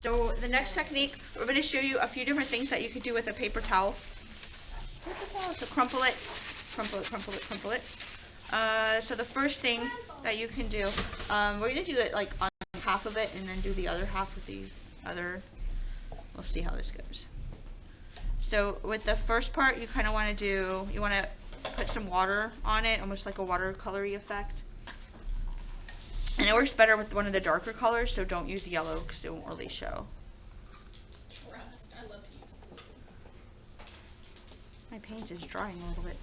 So the next technique, we're going to show you a few different things that you could do with a paper towel. So crumple it, crumple it, crumple it, crumple it. So the first thing that you can do, we're going to do it like on half of it and then do the other half with the other. We'll see how this goes. So with the first part, you kind of want to do, you want to put some water on it, almost like a watercolory effect. And it works better with one of the darker colors, so don't use yellow because it won't really show. Trust. I love to use. My paint is drying a little bit.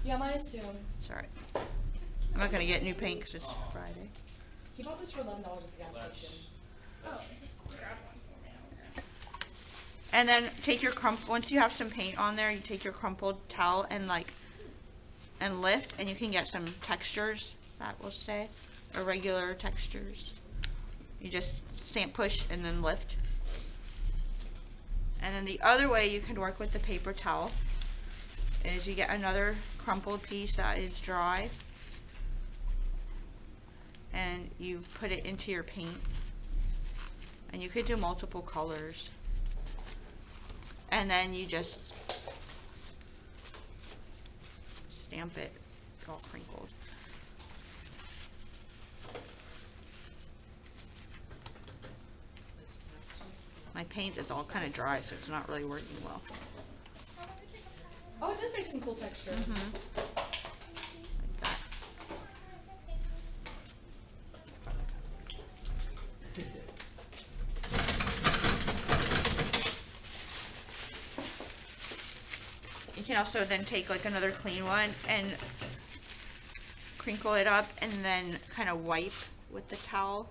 Yeah, mine is too. It's alright. I'm not going to get new paint because it's Friday. He bought this for $11 at the gas station. Oh, grab one. And then take your once you have some paint on there, you take your crumpled towel and lift, and you can get some textures that will stay. Irregular textures. You just stamp, push, and then lift. And then the other way you can work with the paper towel is you get another crumpled piece that is dry, and you put it into your paint. And you could do multiple colors. And then you just stamp it all crinkled. My paint is all kind of dry, so it's not really working well. Oh, it does make some cool texture. Like that. You can also then take like another clean one and crinkle it up and then kind of wipe with the towel.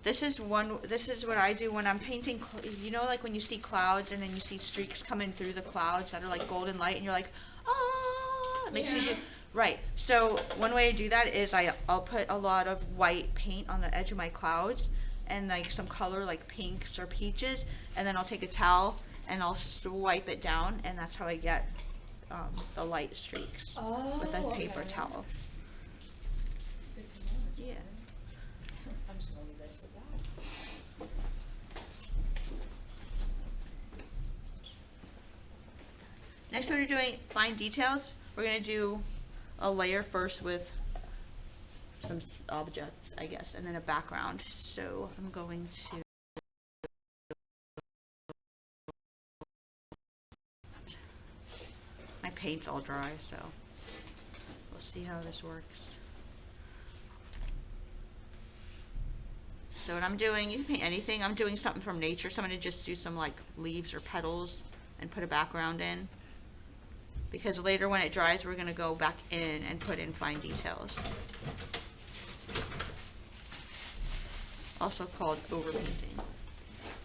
This is what I do when I'm painting, you know, like when you see clouds and then you see streaks coming through the clouds that are like golden light and you're like, ah, it makes you do, right. So one way I do that is I'll put a lot of white paint on the edge of my clouds and like some color like pinks or peaches, and then I'll take a towel and I'll swipe it down, and that's how I get the light streaks with a paper towel. Yeah. I'm just going to leave this at that. Next, when you're doing fine details, we're going to do a layer first with some objects, I guess, and then a background. So I'm going to my paint's all dry, so we'll see how this works. So what I'm doing, you can paint anything. I'm doing something from nature, so I'm going to just do some like leaves or petals and put a background in. Because later when it dries, we're going to go back in and put in fine details. Also called overpainting.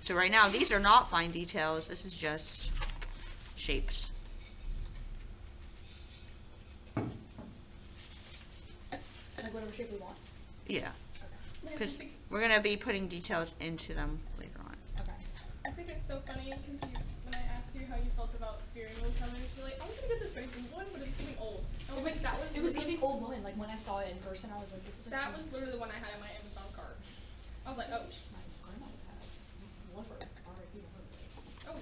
So right now, these are not fine details. This is just shapes. Like whatever shape we want. Yeah. Because we're going to be putting details into them later on. Okay. I think it's so funny because when I asked you how you felt about steering wheel colors, you're like, I'm gonna get this very one, but it's getting old. I was like, It was giving old woman. Like when I saw it in person, I was like, this is that was literally the one I had in my Amazon cart. I was like, oh, my grandmother had. Love her. R.I.P. to her. oh.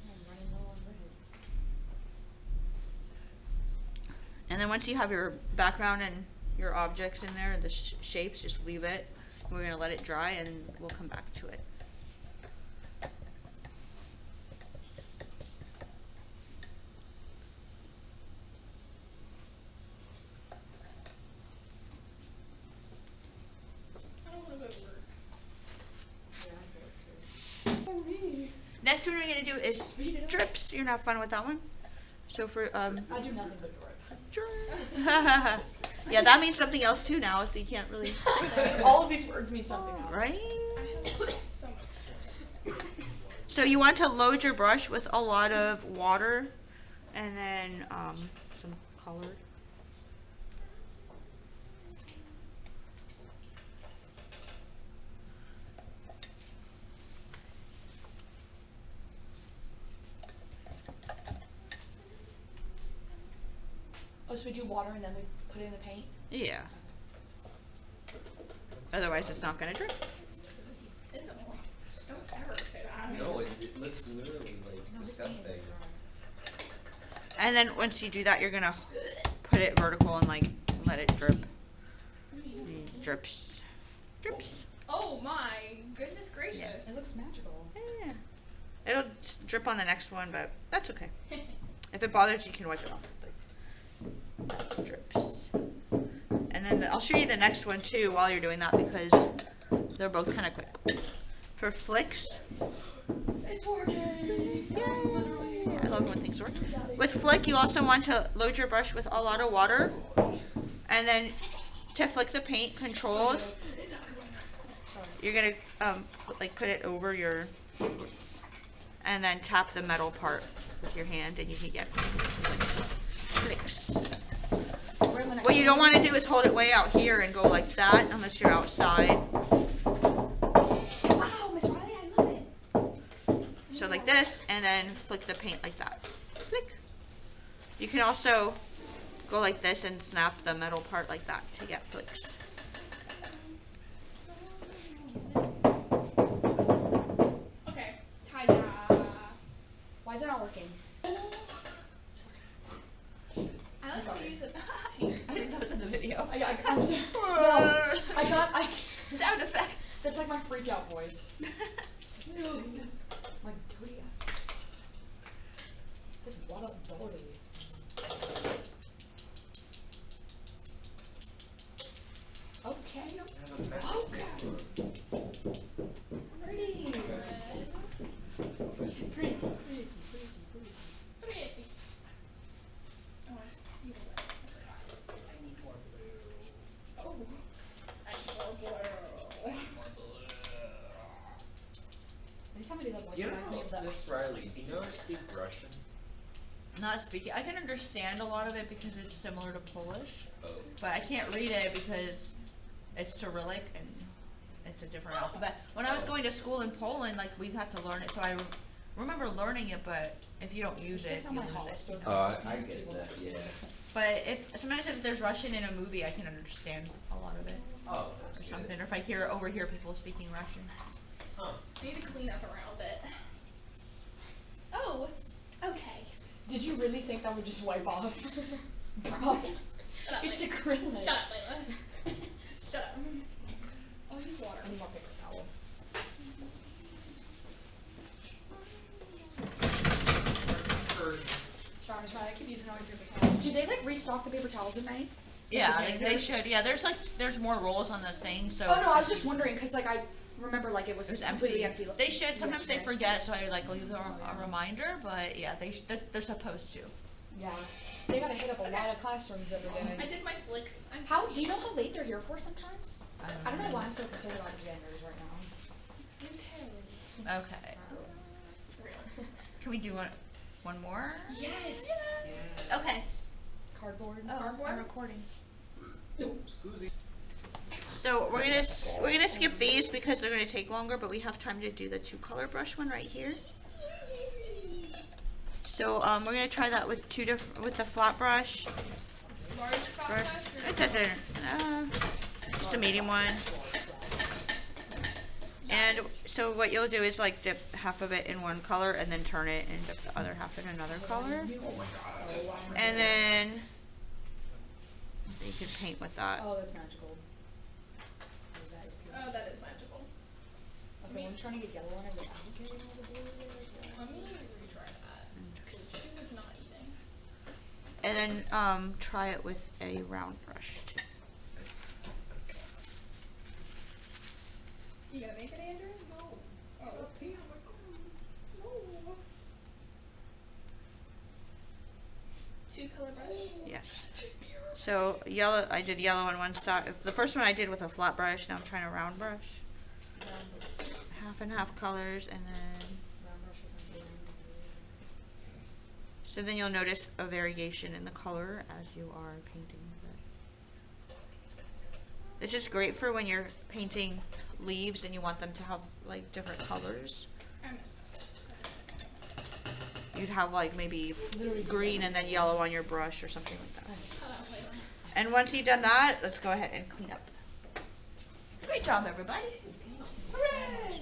I'm running low on red. And then once you have your background and your objects in there, the shapes, just leave it. We're going to let it dry and we'll come back to it. I don't want to go to work. Yeah, I'm bored too. For me. Next one we're going to do is drips. You're not fun with that one? So for I do nothing but drip. yeah, that means something else too now, so you can't really say that, All of these words mean something else. right? I have so much. So you want to load your brush with a lot of water and then some color. Oh, so we do water and then we put it in the paint? Yeah. Otherwise, it's not gonna drip. Ew. Don't ever say that. No, it looks literally like disgusting. And then once you do that, you're gonna put it vertical and like let it drip. It drips. Drips. Oh my goodness gracious. It looks magical. Yeah. It'll just drip on the next one, but that's okay. If it bothers you, can wipe it off. But that's drips. And then I'll show you the next one too while you're doing that because they're both kind of quick. For flicks. It's working! Yay. I love when things work. With flick, you also want to load your brush with a lot of water. And then to flick the paint controlled, you're going to like put it over your, and then tap the metal part with your hand and you can get flicks. Flicks. What you don't want to do is hold it way out here and go like that unless you're outside. Wow, Miss Riley, I love it. So like this, and then flick the paint like that. Flick. You can also go like this and snap the metal part like that to get flicks. Okay. Hiya. Why is it not working? I like to use it. I think that was in the video. I'm sorry. No, I Sound effect. that's like my freak out voice. No. My dirty ass. This what a body. Okay. Okay. Pretty. Pretty. Pretty. Oh, I need a I need more blue. Oh. I need more blue. Anytime I do that voice, You it reminds me of know, that. Miss Riley, do you know how to speak Russian? Not speaking. I can understand a lot of it because it's similar to Polish, Oh. but I can't read it because it's Cyrillic and it's a different alphabet. When I was going to school in Poland, like we had to learn it, so I remember learning it. But if you don't use it, That's how you my lose Hollister it. Oh, I get that, yeah. But sometimes if there's Russian in a movie, I can understand a lot of it Oh, or that's good. something. Or if I overhear people speaking Russian. Huh. I need to clean up around it. Oh. Okay. Did you really think that would just wipe off? Bro, Shut up, it's Layla. acrylic. Shut up, Layla. Shut up. I'll use water. I need more paper towel. Sorry, Miss Riley, I keep using all your paper towels. Do they like restock the paper towels in May? Yeah, the they janitors? should. Yeah, there's more rolls on the thing, so. Oh no, I was just wondering because like I remember like it was It's completely empty. They should. Sometimes they yesterday. forget, so I like leave a reminder. But yeah, they're supposed to. Yeah, they gotta hit up a lot of classrooms every I day. did my flicks. I'm How do you know how late they're here for sometimes? I don't know know. why I'm so concerned about the janitors right now. Who cares? Okay. For real. Can we do one more? Yes. Yeah. Okay. Cardboard. Oh, Cardboard? I'm recording. Scusi. So we're gonna skip these because they're gonna take longer, but we have time to do the 2-color brush one right here. So we're gonna try that with with the flat brush. Large flat Brush. brush or- It doesn't. Just a medium one. And so what you'll do is like dip half of it in one color and then turn it and dip the other half in another color. Oh my god. And then you can paint with that. Oh, that's magical. That is pure. Oh, that is magical. Okay, I'm trying to get yellow on it without getting all the blue as well. Let me retry that. Because she was not eating. And then try it with a round brush too. You gonna make it, Andrew? No. Oh. No. 2-color brush? Yes. So yellow, I did yellow on one side. The first one I did with a flat brush. Now I'm trying a round brush. Half and half colors, and then Round brush with my blue. so then you'll notice a variation in the color as you are painting with it. This is great for when you're painting leaves and you want them to have like different colors. I messed up. you'd have like maybe green and then yellow on your brush or something like that. And once you've done that, let's go ahead and clean up. Great job, everybody. Hooray!